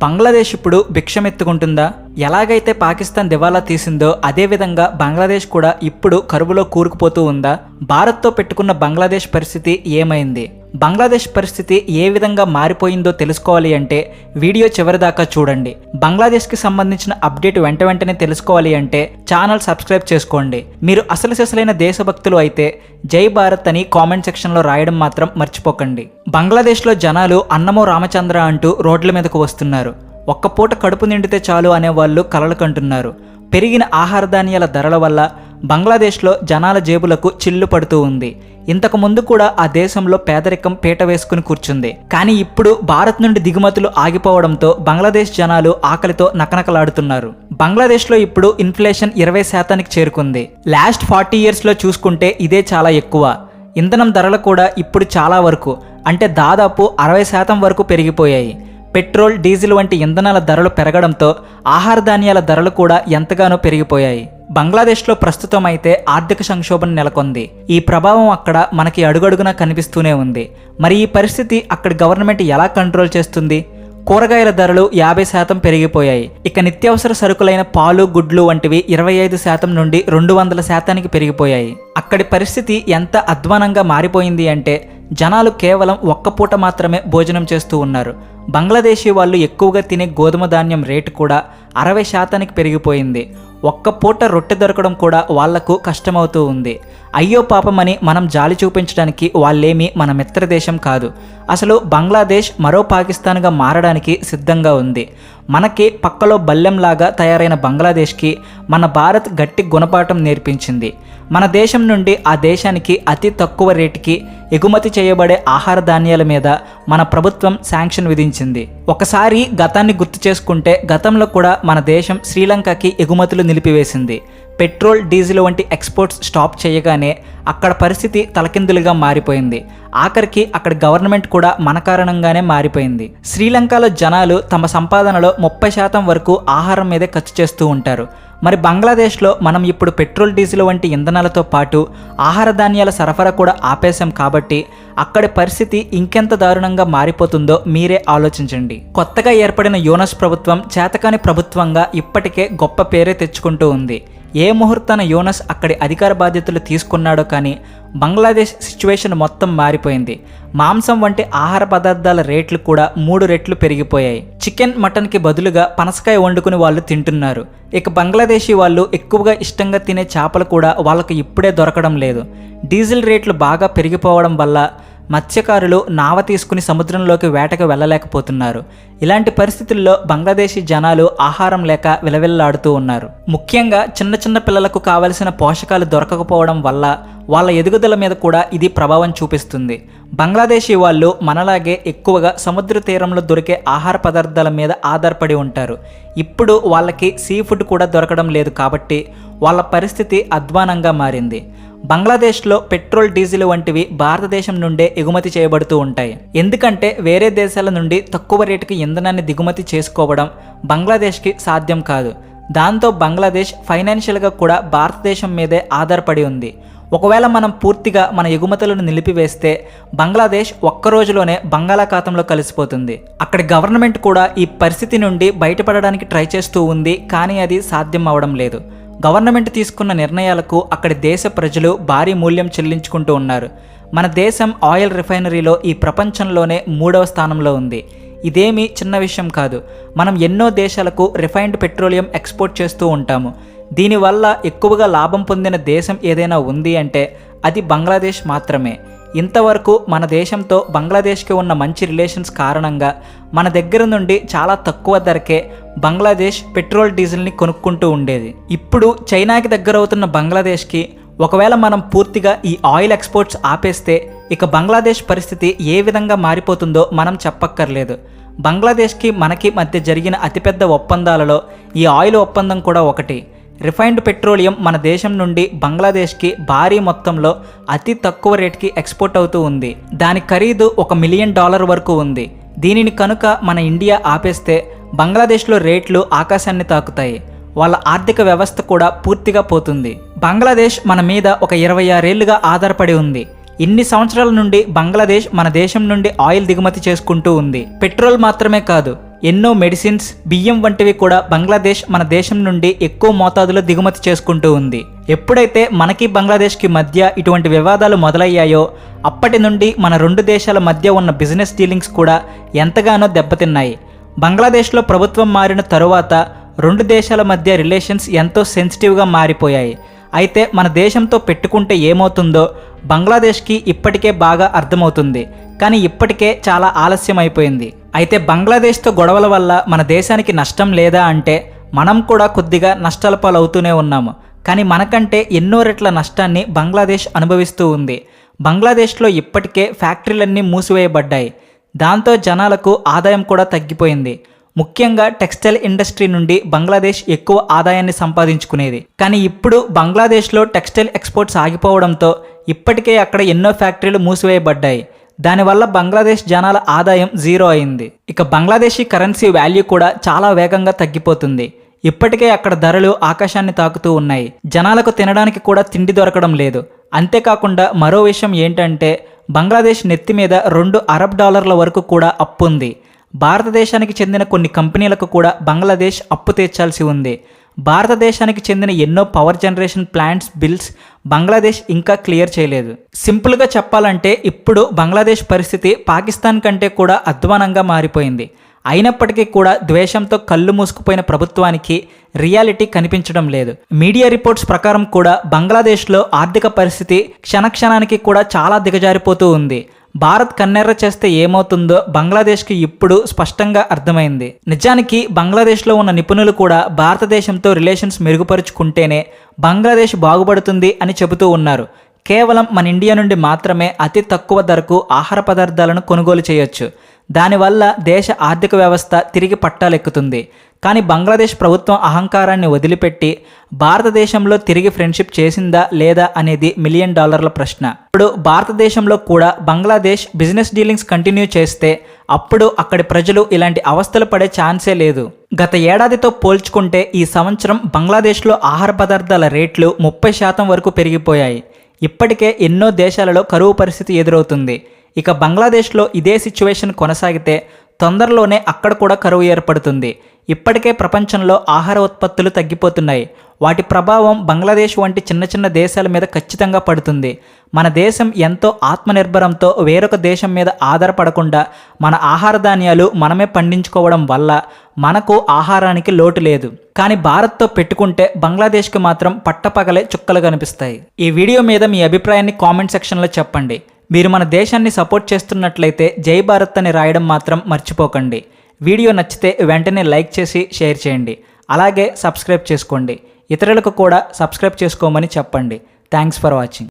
బంగ్లాదేశ్ ఇప్పుడు భిక్షమెత్తుకుంటుందా? ఎలాగైతే పాకిస్తాన్ దివాలా తీసిందో అదేవిధంగా బంగ్లాదేశ్ కూడా ఇప్పుడు కరువులో కూరుకుపోతూ ఉందా? భారత్తో పెట్టుకున్న బంగ్లాదేశ్ పరిస్థితి ఏమైంది? బంగ్లాదేశ్ పరిస్థితి ఏ విధంగా మారిపోయిందో తెలుసుకోవాలి అంటే వీడియో చివరిదాకా చూడండి. బంగ్లాదేశ్కి సంబంధించిన అప్డేట్ వెంటనే తెలుసుకోవాలి అంటే ఛానల్ సబ్స్క్రైబ్ చేసుకోండి. మీరు అసలైన దేశభక్తులు అయితే జై భారత్ అని కామెంట్ సెక్షన్లో రాయడం మాత్రం మర్చిపోకండి. బంగ్లాదేశ్లో జనాలు అన్నమో రామచంద్ర అంటూ రోడ్ల మీదకు వస్తున్నారు. ఒక్క పూట కడుపు నిండితే చాలు అనేవాళ్ళు కలలు కంటున్నారు. పెరిగిన ఆహార ధాన్యాల ధరల వల్ల బంగ్లాదేశ్లో జనాల జేబులకు చిల్లు పడుతూ ఉంది. ఇంతకు ముందు కూడా ఆ దేశంలో పేదరికం పీట వేసుకుని కూర్చుంది. కానీ ఇప్పుడు భారత్ నుండి దిగుమతులు ఆగిపోవడంతో బంగ్లాదేశ్ జనాలు ఆకలితో నకనకలాడుతున్నారు. బంగ్లాదేశ్లో ఇప్పుడు ఇన్ఫ్లేషన్ 20% చేరుకుంది. లాస్ట్ 40 yearsలో చూసుకుంటే ఇదే చాలా ఎక్కువ. ఇంధనం ధరలు కూడా ఇప్పుడు చాలా వరకు అంటే దాదాపు 60% వరకు పెరిగిపోయాయి. పెట్రోల్, డీజిల్ వంటి ఇంధనాల ధరలు పెరగడంతో ఆహార ధాన్యాల ధరలు కూడా ఎంతగానో పెరిగిపోయాయి. బంగ్లాదేశ్లో ప్రస్తుతం అయితే ఆర్థిక సంక్షోభం నెలకొంది. ఈ ప్రభావం అక్కడ మనకి అడుగడుగునా కనిపిస్తూనే ఉంది. మరి ఈ పరిస్థితి అక్కడి గవర్నమెంట్ ఎలా కంట్రోల్ చేస్తుంది? కూరగాయల ధరలు 50% పెరిగిపోయాయి. ఇక నిత్యావసర సరుకులైన పాలు, గుడ్లు వంటివి 25% నుండి 200% పెరిగిపోయాయి. అక్కడి పరిస్థితి ఎంత అధ్వానంగా మారిపోయింది అంటే జనాలు కేవలం ఒక్క పూట మాత్రమే భోజనం చేస్తూ ఉన్నారు. బంగ్లాదేశీ వాళ్ళు ఎక్కువగా తినే గోధుమ ధాన్యం రేటు కూడా 60% పెరిగిపోయింది. ఒక్క పూట రొట్టె దొరకడం కూడా వాళ్లకు కష్టమవుతూ ఉంది. అయ్యో పాపమని మనం జాలి చూపించడానికి వాళ్ళేమీ మన మిత్ర దేశం కాదు. అసలు బంగ్లాదేశ్ మరో పాకిస్తాన్గా మారడానికి సిద్ధంగా ఉంది. మనకి పక్కలో బల్లెంలాగా తయారైన బంగ్లాదేశ్కి మన భారత్ గట్టి గుణపాఠం నేర్పించింది. మన దేశం నుండి ఆ దేశానికి అతి తక్కువ రేటుకి ఎగుమతి చేయబడే ఆహార ధాన్యాల మీద మన ప్రభుత్వం శాంక్షన్ విధించింది. ఒకసారి గతాన్ని గుర్తు చేసుకుంటే గతంలో కూడా మన దేశం శ్రీలంకకి ఎగుమతులు నిలిపివేసింది. పెట్రోల్, డీజిల్ వంటి ఎక్స్పోర్ట్స్ స్టాప్ చేయగానే అక్కడ పరిస్థితి తలకిందులుగా మారిపోయింది. ఆఖరికి అక్కడ గవర్నమెంట్ కూడా మన కారణంగానే మారిపోయింది. శ్రీలంకలో జనాలు తమ సంపాదనలో 30% వరకు ఆహారం మీదే ఖర్చు చేస్తూ ఉంటారు. మరి బంగ్లాదేశ్లో మనం ఇప్పుడు పెట్రోల్, డీజిల్ వంటి ఇంధనాలతో పాటు ఆహార ధాన్యాల సరఫరా కూడా ఆపేశాం కాబట్టి అక్కడి పరిస్థితి ఇంకెంత దారుణంగా మారిపోతుందో మీరే ఆలోచించండి. కొత్తగా ఏర్పడిన యూనస్ ప్రభుత్వం చేతకాని ప్రభుత్వంగా ఇప్పటికే గొప్ప పేరే తెచ్చుకుంటూ ఉంది. ఏ ముహూర్తాన యూనస్ అక్కడి అధికార బాధ్యతలు తీసుకున్నాడో కానీ బంగ్లాదేశ్ సిచ్యువేషన్ మొత్తం మారిపోయింది. మాంసం వంటి ఆహార పదార్థాల రేట్లు కూడా 3 రెట్లు పెరిగిపోయాయి. చికెన్, మటన్కి బదులుగా పనసకాయ వండుకుని వాళ్ళు తింటున్నారు. ఇక బంగ్లాదేశీ వాళ్ళు ఎక్కువగా ఇష్టంగా తినే చేపలు కూడా వాళ్ళకు ఇప్పుడే దొరకడం లేదు. డీజిల్ రేట్లు బాగా పెరిగిపోవడం వల్ల మత్స్యకారులు నావ తీసుకుని సముద్రంలోకి వేటకు వెళ్ళలేకపోతున్నారు. ఇలాంటి పరిస్థితుల్లో బంగ్లాదేశీ జనాలు ఆహారం లేక విలవిల్లాడుతూ ఉన్నారు. ముఖ్యంగా చిన్న పిల్లలకు కావలసిన పోషకాలు దొరకకపోవడం వల్ల వాళ్ళ ఎదుగుదల మీద కూడా ఇది ప్రభావం చూపిస్తుంది. బంగ్లాదేశీ వాళ్ళు మనలాగే ఎక్కువగా సముద్ర తీరంలో దొరికే ఆహార పదార్థాల మీద ఆధారపడి ఉంటారు. ఇప్పుడు వాళ్ళకి సీ ఫుడ్ కూడా దొరకడం లేదు కాబట్టి వాళ్ళ పరిస్థితి అధ్వానంగా మారింది. బంగ్లాదేశ్లో పెట్రోల్, డీజిల్ వంటివి భారతదేశం నుండే ఎగుమతి చేయబడుతూ ఉంటాయి. ఎందుకంటే వేరే దేశాల నుండి తక్కువ రేటుకి ఇంధనాన్ని దిగుమతి చేసుకోవడం బంగ్లాదేశ్కి సాధ్యం కాదు. దాంతో బంగ్లాదేశ్ ఫైనాన్షియల్గా కూడా భారతదేశం మీదే ఆధారపడి ఉంది. ఒకవేళ మనం పూర్తిగా మన ఎగుమతులను నిలిపివేస్తే బంగ్లాదేశ్ ఒక్క రోజులోనే బంగాళాఖాతంలో కలిసిపోతుంది. అక్కడి గవర్నమెంట్ కూడా ఈ పరిస్థితి నుండి బయటపడడానికి ట్రై చేస్తూ ఉంది. కానీ అది సాధ్యం అవడం లేదు. గవర్నమెంట్ తీసుకున్న నిర్ణయాలకు అక్కడి దేశ ప్రజలు భారీ మూల్యం చెల్లించుకుంటూ ఉన్నారు. మన దేశం ఆయిల్ రిఫైనరీలో ఈ ప్రపంచంలోనే 3వ స్థానంలో ఉంది. ఇదేమీ చిన్న విషయం కాదు. మనం ఎన్నో దేశాలకు రిఫైన్డ్ పెట్రోలియం ఎక్స్పోర్ట్ చేస్తూ ఉంటాము. దీనివల్ల ఎక్కువగా లాభం పొందిన దేశం ఏదైనా ఉంది అంటే అది బంగ్లాదేశ్ మాత్రమే. ఇంతవరకు మన దేశంతో బంగ్లాదేశ్కి ఉన్న మంచి రిలేషన్స్ కారణంగా మన దగ్గర నుండి చాలా తక్కువ ధరకే బంగ్లాదేశ్ పెట్రోల్, డీజిల్ని కొనుక్కుంటూ ఉండేది. ఇప్పుడు చైనాకి దగ్గర అవుతున్న బంగ్లాదేశ్కి ఒకవేళ మనం పూర్తిగా ఈ ఆయిల్ ఎక్స్పోర్ట్స్ ఆపేస్తే ఇక బంగ్లాదేశ్ పరిస్థితి ఏ విధంగా మారిపోతుందో మనం చెప్పక్కర్లేదు. బంగ్లాదేశ్కి మనకి మధ్య జరిగిన అతిపెద్ద ఒప్పందాలలో ఈ ఆయిల్ ఒప్పందం కూడా ఒకటి. రిఫైన్డ్ పెట్రోలియం మన దేశం నుండి బంగ్లాదేశ్కి భారీ మొత్తంలో అతి తక్కువ రేటుకి ఎక్స్పోర్ట్ అవుతూ ఉంది. దాని ఖరీదు $1 మిలియన్ వరకు ఉంది. దీనిని కనుక మన ఇండియా ఆపేస్తే బంగ్లాదేశ్లో రేట్లు ఆకాశాన్ని తాకుతాయి. వాళ్ళ ఆర్థిక వ్యవస్థ కూడా పూర్తిగా పోతుంది. బంగ్లాదేశ్ మన మీద ఒక 26 ఏళ్లుగా ఆధారపడి ఉంది. ఇన్ని సంవత్సరాల నుండి బంగ్లాదేశ్ మన దేశం నుండి ఆయిల్ దిగుమతి చేసుకుంటూ ఉంది. పెట్రోల్ మాత్రమే కాదు, ఎన్నో మెడిసిన్స్, బియ్యం వంటివి కూడా బంగ్లాదేశ్ మన దేశం నుండి ఎక్కువ మోతాదులో దిగుమతి చేసుకుంటూ ఉంది. ఎప్పుడైతే మనకి బంగ్లాదేశ్కి మధ్య ఇటువంటి వివాదాలు మొదలయ్యాయో అప్పటి నుండి మన రెండు దేశాల మధ్య ఉన్న బిజినెస్ డీలింగ్స్ కూడా ఎంతగానో దెబ్బతిన్నాయి. బంగ్లాదేశ్లో ప్రభుత్వం మారిన తరువాత రెండు దేశాల మధ్య రిలేషన్స్ ఎంతో సెన్సిటివ్గా మారిపోయాయి. అయితే మన దేశంతో పెట్టుకుంటే ఏమవుతుందో బంగ్లాదేశ్కి ఇప్పటికే బాగా అర్థమవుతుంది. కానీ ఇప్పటికే చాలా ఆలస్యం అయిపోయింది. అయితే బంగ్లాదేశ్తో గొడవల వల్ల మన దేశానికి నష్టం లేదా అంటే మనం కూడా కొద్దిగా నష్టాల పాలవుతూనే ఉన్నాము. కానీ మనకంటే ఎన్నో రెట్ల నష్టాన్ని బంగ్లాదేశ్ అనుభవిస్తూ ఉంది. బంగ్లాదేశ్లో ఇప్పటికే ఫ్యాక్టరీలన్నీ మూసివేయబడ్డాయి. దాంతో జనాలకు ఆదాయం కూడా తగ్గిపోయింది. ముఖ్యంగా టెక్స్టైల్ ఇండస్ట్రీ నుండి బంగ్లాదేశ్ ఎక్కువ ఆదాయాన్ని సంపాదించుకునేది. కానీ ఇప్పుడు బంగ్లాదేశ్లో టెక్స్టైల్ ఎక్స్పోర్ట్స్ ఆగిపోవడంతో ఇప్పటికే అక్కడ ఎన్నో ఫ్యాక్టరీలు మూసివేయబడ్డాయి. దానివల్ల బంగ్లాదేశ్ జనాల ఆదాయం జీరో అయింది. ఇక బంగ్లాదేశీ కరెన్సీ వాల్యూ కూడా చాలా వేగంగా తగ్గిపోతుంది. ఇప్పటికే అక్కడ ధరలు ఆకాశాన్ని తాకుతూ ఉన్నాయి. జనాలకు తినడానికి కూడా తిండి దొరకడం లేదు. అంతేకాకుండా మరో విషయం ఏంటంటే బంగ్లాదేశ్ నెత్తి మీద $2 అరబ్ వరకు కూడా అప్పు ఉంది. భారతదేశానికి చెందిన కొన్ని కంపెనీలకు కూడా బంగ్లాదేశ్ అప్పు తీర్చాల్సి ఉంది. భారతదేశానికి చెందిన ఎన్నో power generation plants bills Bangladesh ఇంకా క్లియర్ చేయలేదు. సింపుల్గా చెప్పాలంటే ఇప్పుడు బంగ్లాదేశ్ పరిస్థితి పాకిస్తాన్ కంటే కూడా అధ్వానంగా మారిపోయింది. అయినప్పటికీ కూడా ద్వేషంతో కళ్ళు మూసుకుపోయిన ప్రభుత్వానికి రియాలిటీ కనిపించడం లేదు. మీడియా రిపోర్ట్స్ ప్రకారం కూడా బంగ్లాదేశ్లో ఆర్థిక పరిస్థితి క్షణక్షణానికి కూడా చాలా దిగజారిపోతూ ఉంది. భారత్ కన్నెర్ర చేస్తే ఏమవుతుందో బంగ్లాదేశ్కి ఇప్పుడు స్పష్టంగా అర్థమైంది. నిజానికి బంగ్లాదేశ్లో ఉన్న నిపుణులు కూడా భారతదేశంతో రిలేషన్స్ మెరుగుపరుచుకుంటేనే బంగ్లాదేశ్ బాగుపడుతుంది అని చెబుతూ ఉన్నారు. కేవలం మన ఇండియా నుండి మాత్రమే అతి తక్కువ ధరకు ఆహార పదార్థాలను కొనుగోలు చేయొచ్చు. దానివల్ల దేశ ఆర్థిక వ్యవస్థ తిరిగి పట్టాలెక్కుతుంది. కానీ బంగ్లాదేశ్ ప్రభుత్వం అహంకారాన్ని వదిలిపెట్టి భారతదేశంలో తిరిగి ఫ్రెండ్షిప్ చేసిందా లేదా అనేది $1 మిలియన్ ప్రశ్న. ఇప్పుడు భారతదేశంలో కూడా బంగ్లాదేశ్ బిజినెస్ డీలింగ్స్ కంటిన్యూ చేస్తే అప్పుడు అక్కడి ప్రజలు ఇలాంటి అవస్థలు పడే ఛాన్సే లేదు. గత ఏడాదితో పోల్చుకుంటే ఈ సంవత్సరం బంగ్లాదేశ్లో ఆహార పదార్థాల రేట్లు 30% వరకు పెరిగిపోయాయి. ఇప్పటికే ఎన్నో దేశాలలో కరువు పరిస్థితి ఎదురవుతుంది. ఇక బంగ్లాదేశ్లో ఇదే సిచ్యువేషన్ కొనసాగితే తొందరలోనే అక్కడ కూడా కరువు ఏర్పడుతుంది. ఇప్పటికే ప్రపంచంలో ఆహార ఉత్పత్తులు తగ్గిపోతున్నాయి. వాటి ప్రభావం బంగ్లాదేశ్ వంటి చిన్న చిన్న దేశాల మీద ఖచ్చితంగా పడుతుంది. మన దేశం ఎంతో ఆత్మనిర్భరంతో వేరొక దేశం మీద ఆధారపడకుండా మన ఆహార ధాన్యాలు మనమే పండించుకోవడం వల్ల మనకు ఆహారానికి లోటు లేదు. కానీ భారత్తో పెట్టుకుంటే బంగ్లాదేశ్కి మాత్రం పట్టపగలే చుక్కలు కనిపిస్తాయి. ఈ వీడియో మీద మీ అభిప్రాయాన్ని కామెంట్ సెక్షన్లో చెప్పండి. మీరు మన దేశాన్ని సపోర్ట్ చేస్తున్నట్లయితే జై భారత్ అని రాయడం మాత్రం మర్చిపోకండి. వీడియో నచ్చితే వెంటనే లైక్ చేసి షేర్ చేయండి. అలాగే సబ్స్క్రైబ్ చేసుకోండి. ఇతరులకు కూడా సబ్స్క్రైబ్ చేసుకోమని చెప్పండి. Thanks for watching.